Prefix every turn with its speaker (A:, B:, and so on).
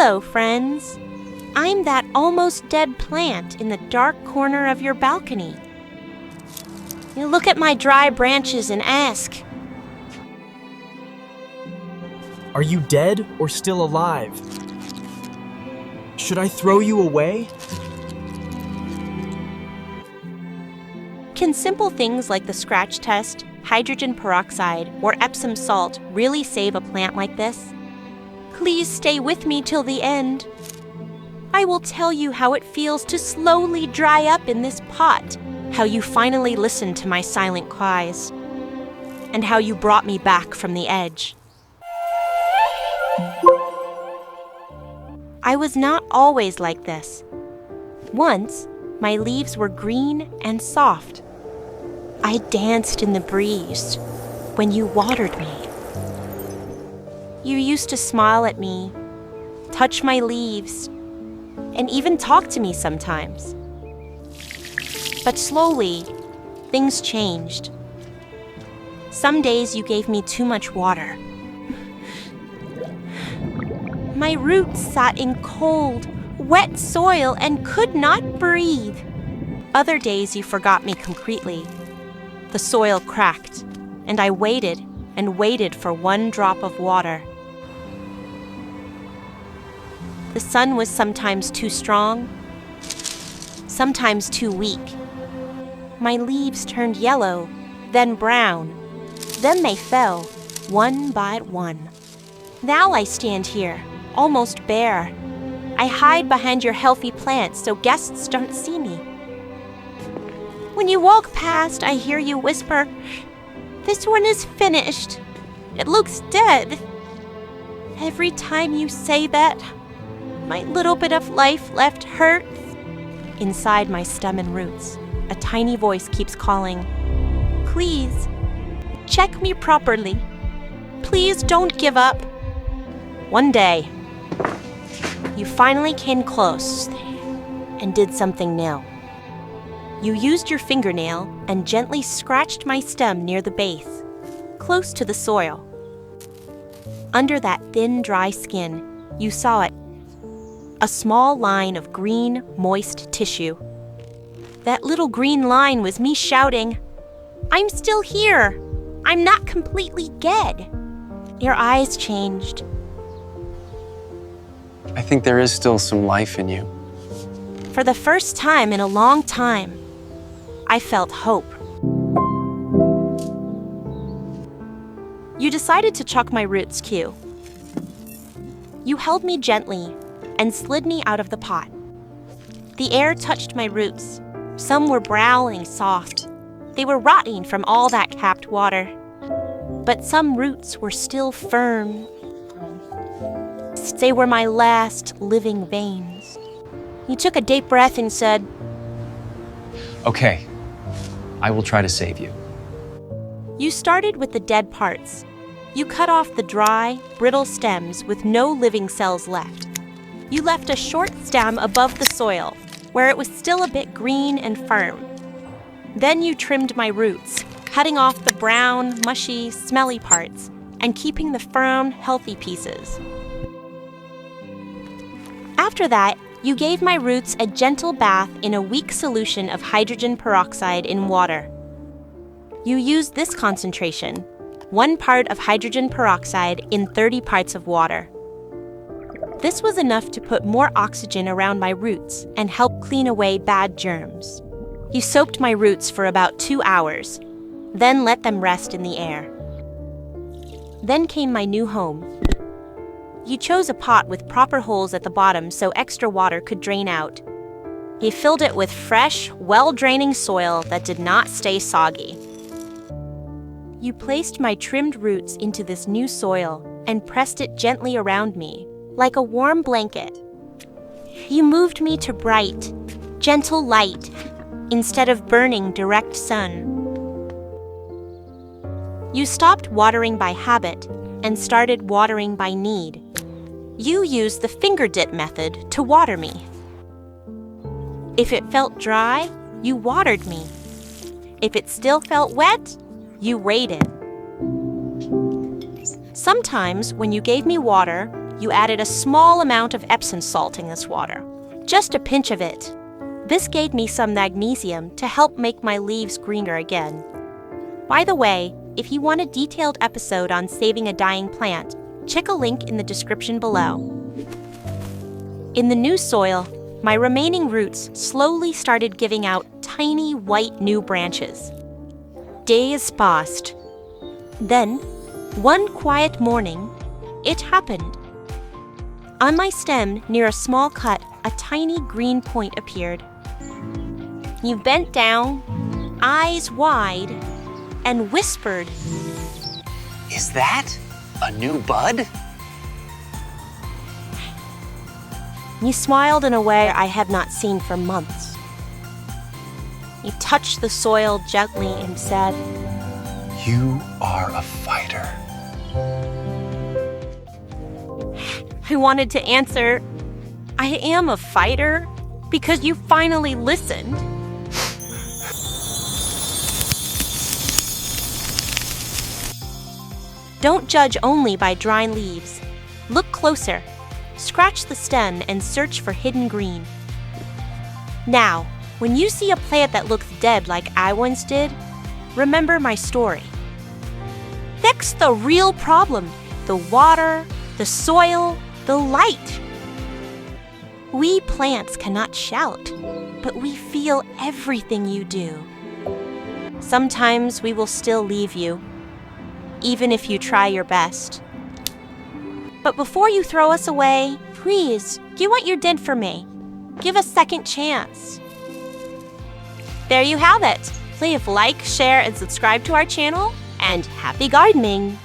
A: Hello, friends. I'm that almost dead plant in the dark corner of your balcony. You look at my dry branches and ask,
B: are you dead or still alive? Should I throw you away?
A: can simple things like the scratch test, hydrogen peroxide, or Epsom salt really save a plant like this? Please stay with me till the end. I will tell you how it feels to slowly dry up in this pot, how you finally listened to my silent cries, and how you brought me back from the edge. I was not always like this. Once, my leaves were green and soft. I danced in the breeze when you watered me. You used to smile at me, touch my leaves, and even talk to me sometimes. But slowly, things changed. Some days you gave me too much water. My roots sat in cold, wet soil and could not breathe. Other days you forgot me completely. The soil cracked, and I waited and waited for one drop of water. The sun was sometimes too strong, sometimes too weak. My leaves turned yellow, then brown. Then they fell, one by one. Now I stand here, almost bare. I hide behind your healthy plants so guests don't see me. When you walk past, I hear you whisper, "This one is finished. It looks dead." Every time you say that, my little bit of life left hurts. Inside my stem and roots, a tiny voice keeps calling, "Please, check me properly. Please don't give up." One day, you finally came close and did something new. You used your fingernail and gently scratched my stem near the base, close to the soil. Under that thin, dry skin, you saw it, a small line of green, moist tissue. That little green line was me shouting, "I'm still here. I'm not completely dead." Your eyes changed.
C: I think there is still some life in you.
A: For the first time in a long time, I felt hope. You decided to chuck my roots too. You held me gently and slid me out of the pot. The air touched my roots. Some were brown and soft. They were rotting from all that capped water. But some roots were still firm. They were my last living veins. You took a deep breath and said,
C: Okay, I will try to save you.
A: You started with the dead parts. You cut off the dry, brittle stems with no living cells left. You left a short stem above the soil, where it was still a bit green and firm. Then you trimmed my roots, cutting off the brown, mushy, smelly parts, and keeping the firm, healthy pieces. After that, you gave my roots a gentle bath in a weak solution of hydrogen peroxide in water. You used this concentration, 1 part of hydrogen peroxide in 30 parts of water. This was enough to put more oxygen around my roots and help clean away bad germs. You soaked my roots for about 2 hours, then let them rest in the air. Then came my new home. You chose a pot with proper holes at the bottom so extra water could drain out. You filled it with fresh, well-draining soil that did not stay soggy. You placed my trimmed roots into this new soil and pressed it gently around me, like a warm blanket. You moved me to bright, gentle light instead of burning direct sun. You stopped watering by habit and started watering by need. You used the finger dip method to water me. If it felt dry, you watered me. If it still felt wet, you waited. Sometimes when you gave me water, you added a small amount of Epsom salt in this water. Just a pinch of it. This gave me some magnesium to help make my leaves greener again. By the way, if you want a detailed episode on saving a dying plant, check a link in the description below. In the new soil, my remaining roots slowly started giving out tiny white new branches. Days passed. Then, one quiet morning, it happened. On my stem, near a small cut, a tiny green point appeared. You bent down, eyes wide, and whispered,
C: Is that a new bud?
A: You smiled in a way I had not seen for months. You touched the soil gently and said,
C: You are a fighter.
A: I wanted to answer, I am a fighter, because you finally listened. Don't judge only by dry leaves. Look closer. Scratch the stem and search for hidden green. Now, when you see a plant that looks dead like I once did, remember my story. Fix the real problem: the water, the soil, the light. We plants cannot shout, but we feel everything you do. Sometimes we will still leave you, even if you try your best. But before you throw us away, please do what you did for me. Give a second chance. There you have it. Please like, share, and subscribe to our channel, and happy gardening!